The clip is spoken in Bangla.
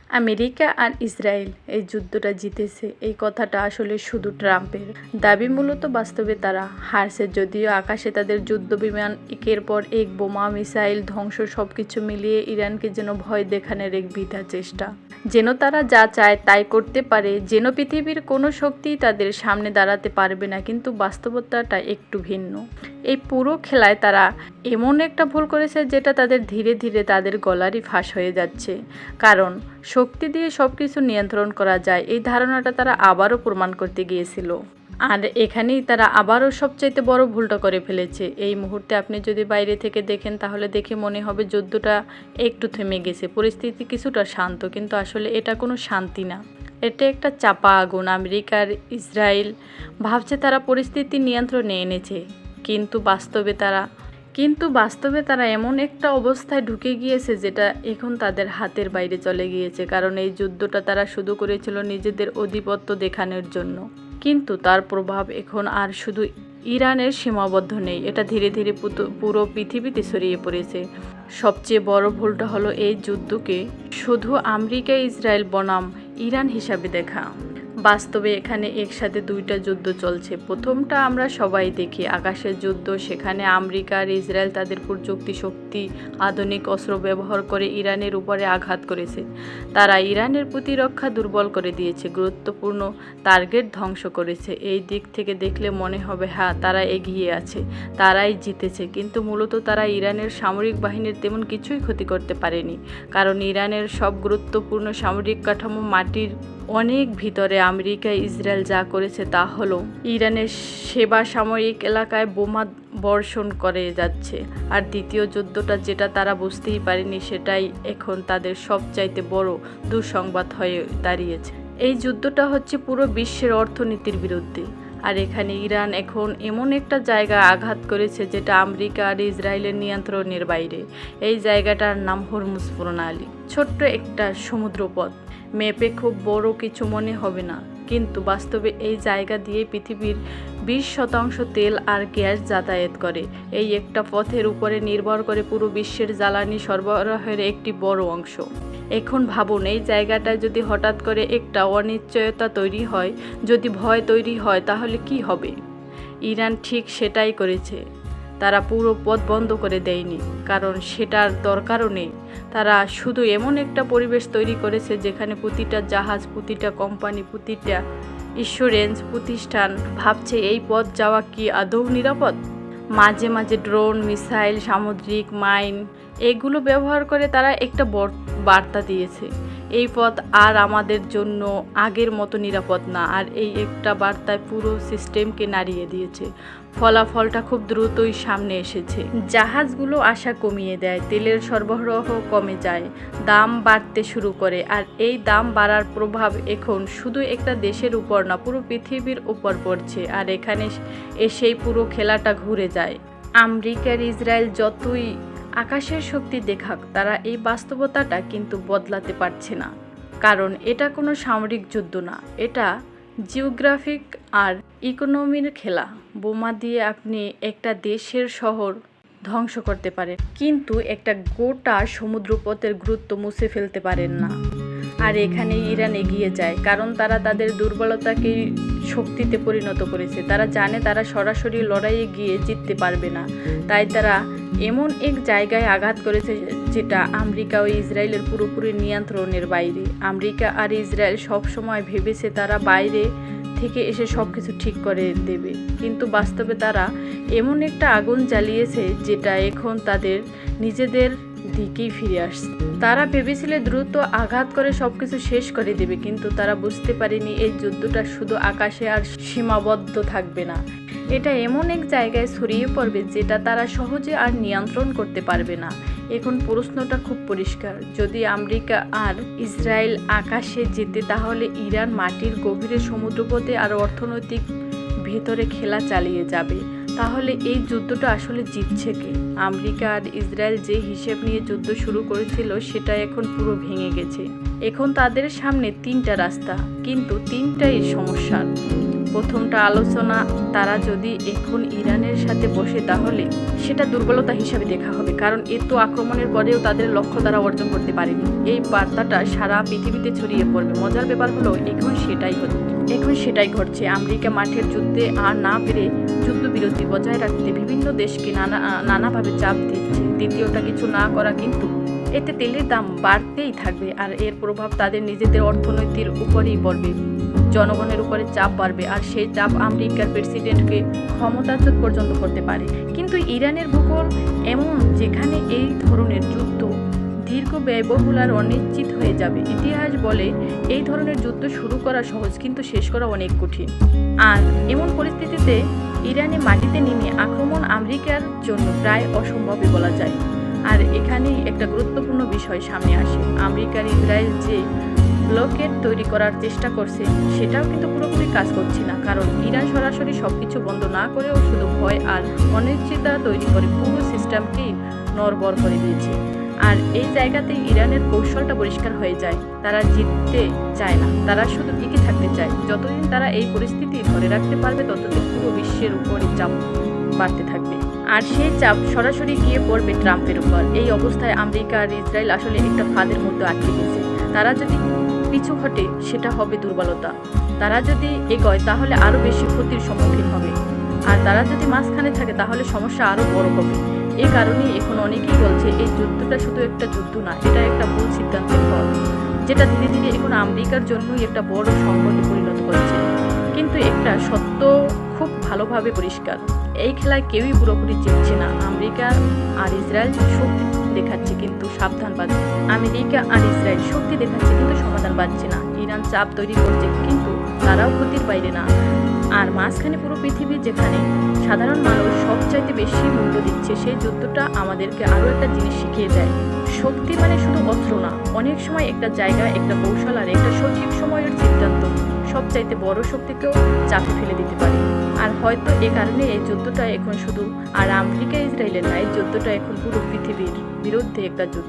আমেরিকা আর ইসরায়েল এই যুদ্ধটা জিতেছে এই কথাটা আসলে শুধু ট্রাম্পের দাবি, মূলত বাস্তবে তারা হারছে। যদিও আকাশে তাদের যুদ্ধ বিমান একের পর এক বোমা, মিসাইল, ধ্বংস সবকিছু মিলিয়ে ইরানকে যেন ভয় দেখানোর এক বৃথা চেষ্টা, যেন তারা যা চায় তাই করতে পারে, যেন পৃথিবীর কোনো শক্তি তাদের সামনে দাঁড়াতে পারবে না। কিন্তু বাস্তবতাটা একটু ভিন্ন। এই পুরো খেলায় তারা এমন একটা ভুল করেছে যেটা তাদের ধীরে ধীরে তাদের গলারই ফাঁস হয়ে যাচ্ছে। কারণ শক্তি দিয়ে সব কিছু নিয়ন্ত্রণ করা যায়, এই ধারণাটা তারা আবারও প্রমাণ করতে গিয়েছিল। আর এখানেই তারা আবারও সবচাইতে বড় ভুলটা করে ফেলেছে। এই মুহূর্তে আপনি যদি বাইরে থেকে দেখেন তাহলে দেখে মনে হবে যুদ্ধটা একটু থেমে গেছে, পরিস্থিতি কিছুটা শান্ত, কিন্তু আসলে এটা কোনো শান্তি না, এটা একটা চাপা আগুন। আমেরিকার ইসরায়েল ভাবছে তারা পরিস্থিতি নিয়ন্ত্রণে এনেছে, কিন্তু বাস্তবে তারা এমন একটা অবস্থায় ঢুকে গিয়েছে যেটা এখন তাদের হাতের বাইরে চলে গিয়েছে। কারণ এই যুদ্ধটা তারা শুরু করেছিল নিজেদের আধিপত্য দেখানোর জন্য, কিন্তু তার প্রভাব এখন আর শুধু ইরানের সীমাবদ্ধ নেই, এটা ধীরে ধীরে পুরো পৃথিবীতে ছড়িয়ে পড়েছে। সবচেয়ে বড় ভুলটা হলো এই যুদ্ধকে শুধু আমেরিকা ইসরায়েল বনাম ইরান হিসাবে দেখা। বাস্তবে এখানে একসাথে দুইটা যুদ্ধ চলছে। প্রথমটা আমরা সবাই দেখি, আকাশের যুদ্ধ। সেখানে আমেরিকা আর ইসরায়েল তাদের প্রযুক্তি শক্তি, আধুনিক অস্ত্র ব্যবহার করে ইরানের উপরে আঘাত করেছে। তারা ইরানের প্রতিরক্ষা দুর্বল করে দিয়েছে, গুরুত্বপূর্ণ টার্গেট ধ্বংস করেছে। এই দিক থেকে দেখলে মনে হবে হ্যাঁ, তারা এগিয়ে আছে, তারাই জিতেছে। কিন্তু মূলত তারা ইরানের সামরিক বাহিনীর তেমন কিছুই ক্ষতি করতে পারেনি, কারণ ইরানের সব গুরুত্বপূর্ণ সামরিক কাঠামো মাটির অনেক ভিতরে। আমেরিকা ইসরায়েল যা করেছে তা হলো ইরানের সেবা সামরিক এলাকায় বোমা বর্ষণ করে যাচ্ছে। আর দ্বিতীয় যুদ্ধটা যেটা তারা বুঝতেই পারেনি, সেটাই এখন তাদের সবচাইতে বড় দুঃসংবাদ হয়ে দাঁড়িয়েছে। এই যুদ্ধটা হচ্ছে পুরো বিশ্বের অর্থনীতির বিরুদ্ধে। আর এখানে ইরান এখন এমন একটা জায়গা আঘাত করেছে যেটা আমেরিকা আর ইসরায়েলের নিয়ন্ত্রণের বাইরে। এই জায়গাটার নাম হরমুজ প্রণালী। ছোট্ট একটা সমুদ্রপথ, ম্যাপে খুব বড় কিছু মনে হবে না, কিন্তু বাস্তবে এই জায়গা দিয়ে পৃথিবীর 20% তেল আর গ্যাস যাতায়াত করে। এই একটা পথের উপরে নির্ভর করে পুরো বিশ্বের জ্বালানি সরবরাহের একটি বড় অংশ। এখন ভাবুন, এই জায়গাটায় যদি হঠাৎ করে একটা অনিশ্চয়তা তৈরি হয়, যদি ভয় তৈরি হয়, তাহলে কি হবে? ইরান ঠিক সেটাই করেছে। তারা পুরো পথ বন্ধ করে দেয়নি, কারণ সেটার দরকারও নেই। তারা শুধু এমন একটা পরিবেশ তৈরি করেছে যেখানে প্রতিটা জাহাজ, প্রতিটা কোম্পানি, প্রতিটা ইন্স্যুরেন্স প্রতিষ্ঠান ভাবছে এই পথ যাওয়া কি আদৌ নিরাপদ। মাঝে মাঝে ড্রোন, মিসাইল, সামুদ্রিক মাইন এগুলো ব্যবহার করে তারা একটা বার্তা দিয়েছে, এই পথ আর আমাদের জন্য আগের মতো নিরাপদ না। আর এই একটা বার্তায় পুরো সিস্টেমকে নাড়িয়ে দিয়েছে। ফলাফলটা খুব দ্রুতই সামনে এসেছে। জাহাজগুলো আশা কমিয়ে দেয়, তেলের সরবরাহ কমে যায়, দাম বাড়তে শুরু করে। আর এই দাম বাড়ার প্রভাব এখন শুধু একটা দেশের উপর না, পুরো পৃথিবীর উপর পড়ছে। আর এখানে এসেই পুরো খেলাটা ঘুরে যায়। আমেরিকার ইসরায়েল যতই আকাশের শক্তি দেখাক, তারা এই বাস্তবতাটা কিন্তু বদলাতে পারছে না। কারণ এটা কোনো সামরিক যুদ্ধ না, এটা জিওগ্রাফিক আর ইকোনমির খেলা। বোমা দিয়ে আপনি একটা দেশের শহর ধ্বংস করতে পারেন, কিন্তু একটা গোটা সমুদ্রপথের গুরুত্ব মুছে ফেলতে পারেন না। আর এখানে ইরান এগিয়ে যায়, কারণ তারা তাদের দুর্বলতাকে শক্তিতে পরিণত করেছে। তারা জানে তারা সরাসরি লড়াইয়ে গিয়ে জিততে পারবে না, তাই তারা এমন এক জায়গায় আঘাত করেছে যেটা আমেরিকা ও ইসরায়েলের পুরোপুরি নিয়ন্ত্রণের বাইরে। আমেরিকা আর ইসরায়েল সব সময় ভেবেছে তারা বাইরে থেকে এসে সব কিছু ঠিক করে দেবে, কিন্তু বাস্তবে তারা এমন একটা আগুন জ্বালিয়েছে যেটা এখন তাদের নিজেদের দিকেই ফিরে আসছে। তারা ভেবেছিল দ্রুত আঘাত করে সবকিছু শেষ করে দেবে, কিন্তু তারা বুঝতে পারেনি এই যুদ্ধটা শুধু আকাশে আর সীমাবদ্ধ থাকবে না, এটা এমন এক জায়গায় ছড়িয়ে পড়বে যেটা তারা সহজে আর নিয়ন্ত্রণ করতে পারবে না। এখন প্রশ্নটা খুব পরিষ্কার, যদি আমেরিকা আর ইসরায়েল আকাশে যেতে, তাহলে ইরান মাটির গভীরে সমুদ্রপথে আর অর্থনৈতিক ভেতরে খেলা চালিয়ে যাবে। তাহলে এই যুদ্ধটা আসলে জিতছে কে? আমেরিকা আর ইসরায়েল যে হিসেব নিয়ে যুদ্ধ শুরু করেছিল সেটা এখন পুরো ভেঙে গেছে। এখন তাদের সামনে তিনটা রাস্তা, কিন্তু তিনটাই সমস্যার। প্রথমটা আলোচনা তারা যদি এখন ইরানের সাথে বসে তাহলে সেটা দুর্বলতা হিসাবে দেখা হবে, কারণ এত আক্রমণের পরেও তাদের লক্ষ্য তারা অর্জন করতে পারেনি। এই বার্তাটা সারা পৃথিবীতে ছড়িয়ে পড়বে। মজার ব্যাপার হলো এখন সেটাই ঘটছে। আমেরিকা মাঠের যুদ্ধে আর না পেরে যুদ্ধবিরতি বজায় রাখতে বিভিন্ন দেশকে নানাভাবে চাপ দিচ্ছে। দ্বিতীয়টা কিছু না করা, কিন্তু এতে তেলের দাম বাড়তেই থাকবে আর এর প্রভাব তাদের নিজেদের অর্থনীতির উপরেই পড়বে। জনগণের উপরে চাপ বাড়বে আর সেই চাপ আমেরিকার প্রেসিডেন্টকে ক্ষমতাচ্যুত পর্যন্ত করতে পারে। কিন্তু ইরানের ভূগোল এমন, যেখানে এই ধরনের যুদ্ধ দীর্ঘ ব্যয়বহুল আর অনিশ্চিত হয়ে যাবে। ইতিহাস বলে এই ধরনের যুদ্ধ শুরু করা সহজ, কিন্তু শেষ করা অনেক কঠিন। আর এমন পরিস্থিতিতে ইরানে মাটিতে নেমে আক্রমণ আমেরিকার জন্য প্রায় অসম্ভবই বলা যায়। আর এখানেই একটা গুরুত্বপূর্ণ বিষয় সামনে আসে। আমেরিকার ইসরায়েল যে ব্লকেট তৈরি করার চেষ্টা করছে সেটাও কিন্তু পুরোপুরি কাজ করছে না, কারণ ইরান সরাসরি সবকিছু বন্ধ না করেও শুধু ভয় আর অনিশ্চয়তা তৈরি করে পুরো সিস্টেমটি নড়বড় করে দিয়েছে। আর এই জায়গাতে ইরানের কৌশলটা পরিষ্কার হয়ে যায়। তারা জিততে চায় না, তারা শুধু টিকে থাকতে চায়। যতদিন তারা এই পরিস্থিতি ধরে রাখতে পারবে ততদিন পুরো বিশ্বের উপরে চাপ বাড়তে থাকবে, আর সেই চাপ সরাসরি গিয়ে পড়বে ট্রাম্পের উপর। এই অবস্থায় আমেরিকা আর ইসরায়েল আসলে একটা ফাঁদের মধ্যে আটকে গেছে। তারা যদি পিছু হটে সেটা হবে দুর্বলতা, তারা যদি এগোয় তাহলে আরও বেশি ক্ষতির সম্মুখীন হবে, আর তারা যদি মাঝখানে থাকে তাহলে সমস্যা আরও বড় হবে। এই কারণেই এখন অনেকেই বলছে এই যুদ্ধটা শুধু একটা যুদ্ধ না, এটা একটা ভুল সিদ্ধান্তের ফল, যেটা ধীরে ধীরে এখন আমেরিকার জন্যই একটা বড় সংকটে পরিণত করেছে। কিন্তু একটা সত্য খুব ভালোভাবে পরিষ্কার, এই খেলায় কেউই পুরোপুরি জিতছে না। আমেরিকা আর ইসরায়েল শক্তি দেখাচ্ছে কিন্তু সাবধান বাজছে। আমেরিকা আর ইসরায়েল শক্তি দেখাচ্ছে কিন্তু সমাধান পাচ্ছে না। ইরান চাপ তৈরি করছে কিন্তু তারাও ক্ষতির বাইরে না। আর মাঝখানে পুরো পৃথিবী, যেখানে সাধারণ মানুষ সবচাইতে বেশি মূল্য দিচ্ছে। সেই যুদ্ধটা আমাদেরকে আরও একটা জিনিস শিখিয়ে দেয়, শক্তি মানে শুধু অস্ত্র না, অনেক সময় একটা জায়গা, একটা কৌশল আর একটা সঠিক সময়ের সিদ্ধান্ত সবচাইতে বড় শক্তিকেও চাপে ফেলে দিতে পারে। আর হয়তো এ কারণে এই যুদ্ধটা এখন শুধু আর আমেরিকা ইসরায়েলের না, এই যুদ্ধটা এখন পুরো পৃথিবীর বিরুদ্ধে একটা যুদ্ধ।